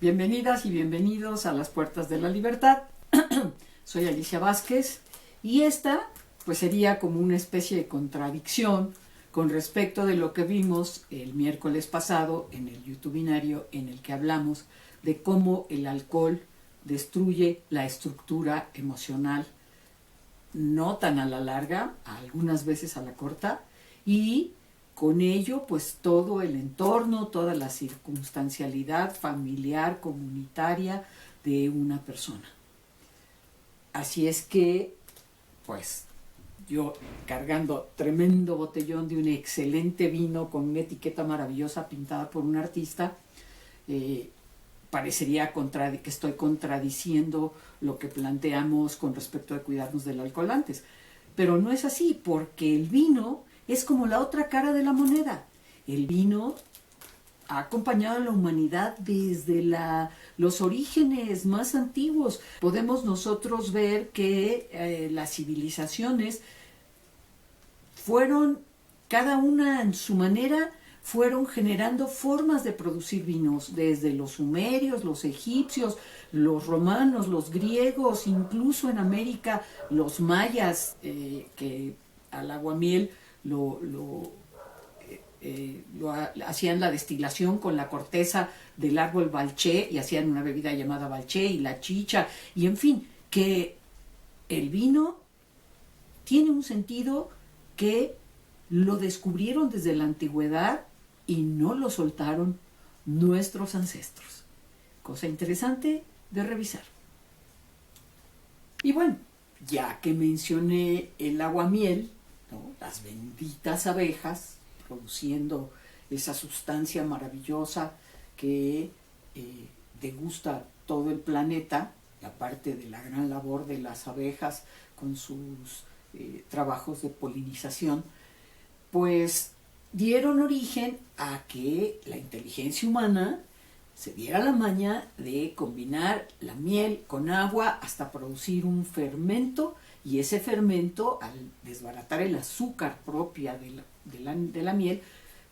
Bienvenidas y bienvenidos a las Puertas de la Libertad. Soy Alicia Vázquez y esta pues sería como una especie de contradicción con respecto de lo que vimos el miércoles pasado en el YouTubinario, en el que hablamos de cómo el alcohol destruye la estructura emocional, no tan a la larga, algunas veces a la corta, y con ello pues todo el entorno, toda la circunstancialidad familiar, comunitaria de una persona. Así es que pues yo cargando tremendo botellón de un excelente vino con una etiqueta maravillosa pintada por un artista, parecería que estoy contradiciendo lo que planteamos con respecto a cuidarnos del alcohol antes. Pero no es así, porque el vino es como la otra cara de la moneda. El vino ha acompañado a la humanidad desde los orígenes más antiguos. Podemos nosotros ver que las civilizaciones fueron, cada una en su manera, fueron generando formas de producir vinos, desde los sumerios, los egipcios, los romanos, los griegos, incluso en América, los mayas, que al aguamiel hacían la destilación con la corteza del árbol balché y hacían una bebida llamada balché y la chicha, y en fin, que el vino tiene un sentido que lo descubrieron desde la antigüedad y no lo soltaron nuestros ancestros. Cosa interesante de revisar. Y bueno, ya que mencioné el aguamiel, ¿no? Las benditas abejas produciendo esa sustancia maravillosa que degusta todo el planeta, aparte de la gran labor de las abejas con sus trabajos de polinización, pues dieron origen a que la inteligencia humana se diera la maña de combinar la miel con agua hasta producir un fermento, y ese fermento, al desbaratar el azúcar propia de la miel,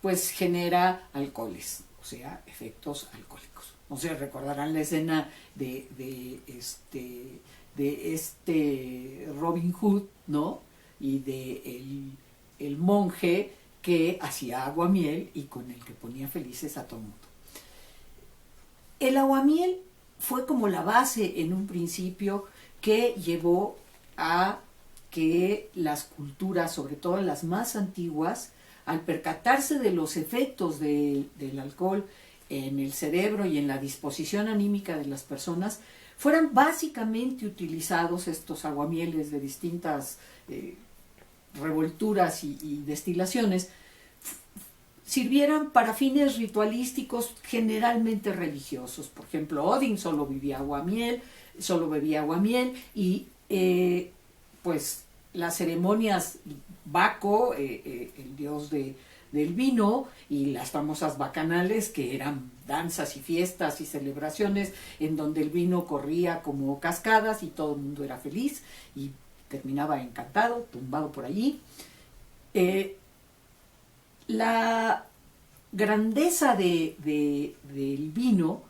pues genera alcoholes, o sea, efectos alcohólicos. No sé, recordarán la escena de Robin Hood, ¿no? Y de el monje que hacía aguamiel y con el que ponía felices a todo el mundo. El aguamiel fue como la base en un principio que llevó a que las culturas, sobre todo las más antiguas, al percatarse de los efectos del alcohol en el cerebro y en la disposición anímica de las personas, fueran básicamente utilizados estos aguamieles de distintas revolturas y destilaciones, sirvieran para fines ritualísticos generalmente religiosos. Por ejemplo, Odín solo bebía aguamiel y pues las ceremonias Baco, el dios del vino, y las famosas bacanales, que eran danzas y fiestas y celebraciones en donde el vino corría como cascadas y todo el mundo era feliz y terminaba encantado, tumbado por allí. La grandeza del vino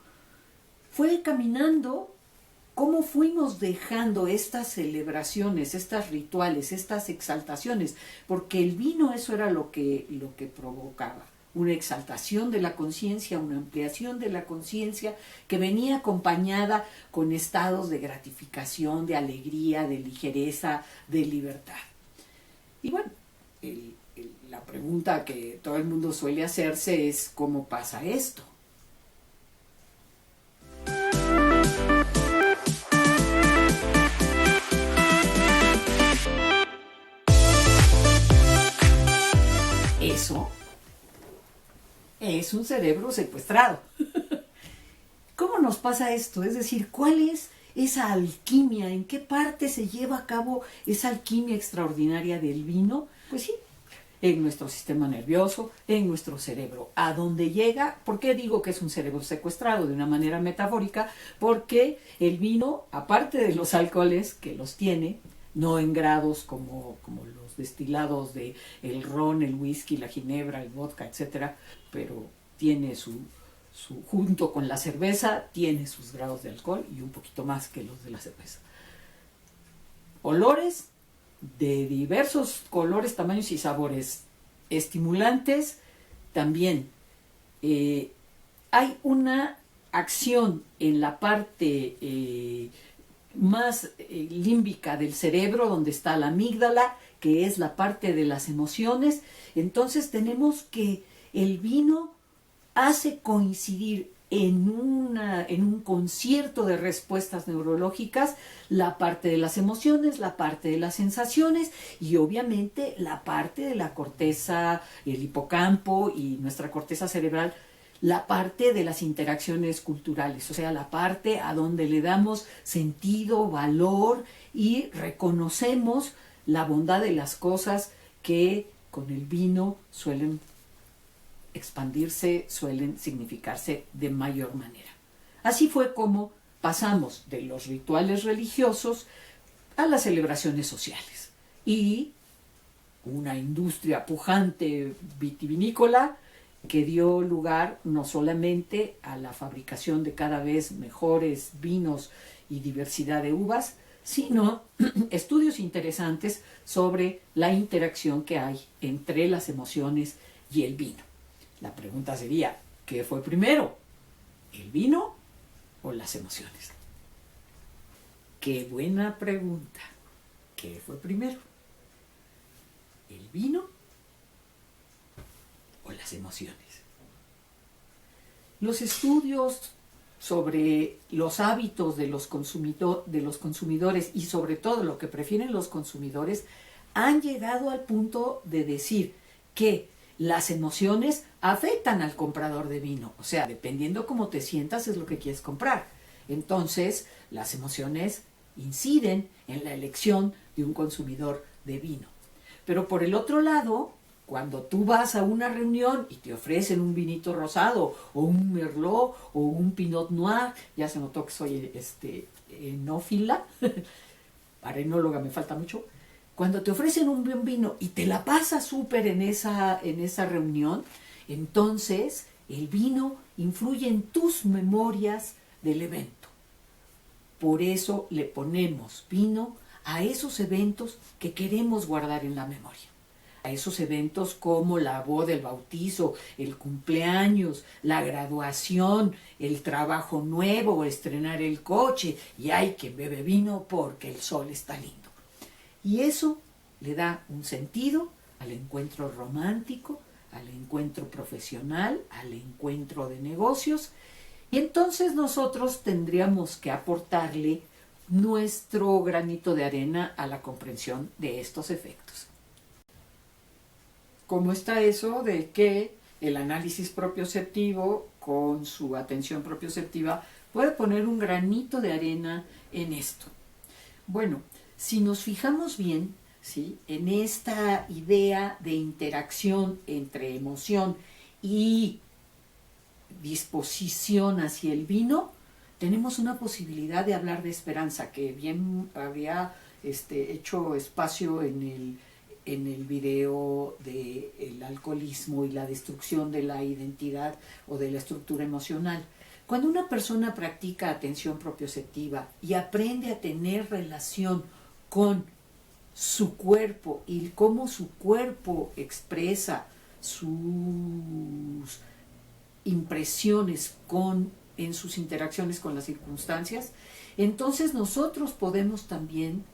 fue caminando, cómo fuimos dejando estas celebraciones, estas rituales, estas exaltaciones, porque el vino eso era lo que provocaba, una exaltación de la conciencia, una ampliación de la conciencia que venía acompañada con estados de gratificación, de alegría, de ligereza, de libertad. Y bueno, la pregunta que todo el mundo suele hacerse es ¿cómo pasa esto? Eso es un cerebro secuestrado. ¿Cómo nos pasa esto? Es decir, ¿cuál es esa alquimia? ¿En qué parte se lleva a cabo esa alquimia extraordinaria del vino? Pues sí, en nuestro sistema nervioso, en nuestro cerebro. ¿A dónde llega? ¿Por qué digo que es un cerebro secuestrado? De una manera metafórica, porque el vino, aparte de los alcoholes que los tiene, no en grados como los destilados de el ron, el whisky, la ginebra, el vodka, etcétera, pero tiene su junto con la cerveza, tiene sus grados de alcohol y un poquito más que los de la cerveza. Olores de diversos colores, tamaños y sabores. Estimulantes también. Hay una acción en la parte más límbica del cerebro, donde está la amígdala, que es la parte de las emociones. Entonces tenemos que el vino hace coincidir en un concierto de respuestas neurológicas la parte de las emociones, la parte de las sensaciones y obviamente la parte de la corteza, el hipocampo y nuestra corteza cerebral, la parte de las interacciones culturales, o sea, la parte a donde le damos sentido, valor y reconocemos la bondad de las cosas que con el vino suelen expandirse, suelen significarse de mayor manera. Así fue como pasamos de los rituales religiosos a las celebraciones sociales. Y una industria pujante vitivinícola que dio lugar no solamente a la fabricación de cada vez mejores vinos y diversidad de uvas, sino estudios interesantes sobre la interacción que hay entre las emociones y el vino. La pregunta sería, ¿qué fue primero? ¿El vino o las emociones? Qué buena pregunta. ¿Qué fue primero? ¿El vino o las emociones? Los estudios sobre los hábitos de los consumidores y sobre todo lo que prefieren los consumidores han llegado al punto de decir que las emociones afectan al comprador de vino. O sea, dependiendo cómo te sientas es lo que quieres comprar. Entonces, las emociones inciden en la elección de un consumidor de vino. Pero por el otro lado, cuando tú vas a una reunión y te ofrecen un vinito rosado o un merlot o un pinot noir, ya se notó que soy enófila, para enóloga me falta mucho. Cuando te ofrecen un buen vino y te la pasas súper en esa reunión, entonces el vino influye en tus memorias del evento. Por eso le ponemos vino a esos eventos que queremos guardar en la memoria. A esos eventos como la boda, el bautizo, el cumpleaños, la graduación, el trabajo nuevo, estrenar el coche. Y hay quien bebe vino porque el sol está lindo. Y eso le da un sentido al encuentro romántico, al encuentro profesional, al encuentro de negocios. Y entonces nosotros tendríamos que aportarle nuestro granito de arena a la comprensión de estos efectos. ¿Cómo está eso de que el análisis propioceptivo con su atención propioceptiva puede poner un granito de arena en esto? Bueno, si nos fijamos bien, ¿sí?, en esta idea de interacción entre emoción y disposición hacia el vino, tenemos una posibilidad de hablar de esperanza, que bien había hecho espacio en el video del alcoholismo y la destrucción de la identidad o de la estructura emocional. Cuando una persona practica atención propioceptiva y aprende a tener relación con su cuerpo y cómo su cuerpo expresa sus impresiones en sus interacciones con las circunstancias, entonces nosotros podemos también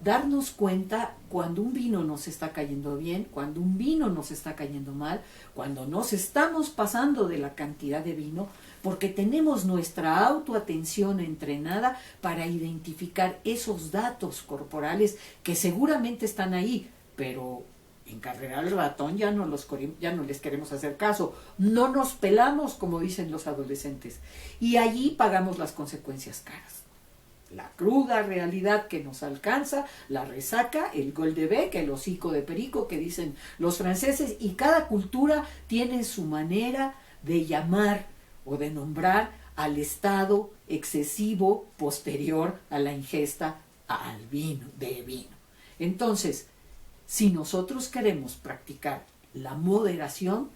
darnos cuenta cuando un vino nos está cayendo bien, cuando un vino nos está cayendo mal, cuando nos estamos pasando de la cantidad de vino, porque tenemos nuestra autoatención entrenada para identificar esos datos corporales que seguramente están ahí, pero en carrera al ratón ya no les queremos hacer caso, no nos pelamos, como dicen los adolescentes, y allí pagamos las consecuencias caras. La cruda realidad que nos alcanza, la resaca, el gol de bec, el hocico de perico que dicen los franceses, y cada cultura tiene su manera de llamar o de nombrar al estado excesivo posterior a la ingesta de vino. Entonces, si nosotros queremos practicar la moderación,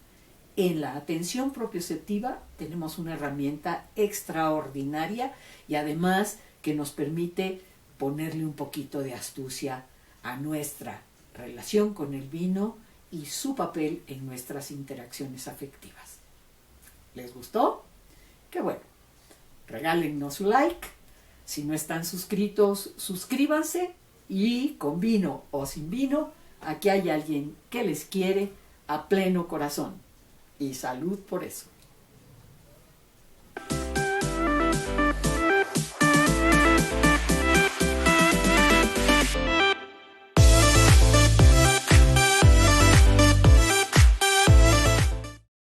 en la atención propioceptiva tenemos una herramienta extraordinaria y además que nos permite ponerle un poquito de astucia a nuestra relación con el vino y su papel en nuestras interacciones afectivas. ¿Les gustó? Qué bueno. Regálennos su like. Si no están suscritos, suscríbanse. Y con vino o sin vino, aquí hay alguien que les quiere a pleno corazón. Y salud por eso.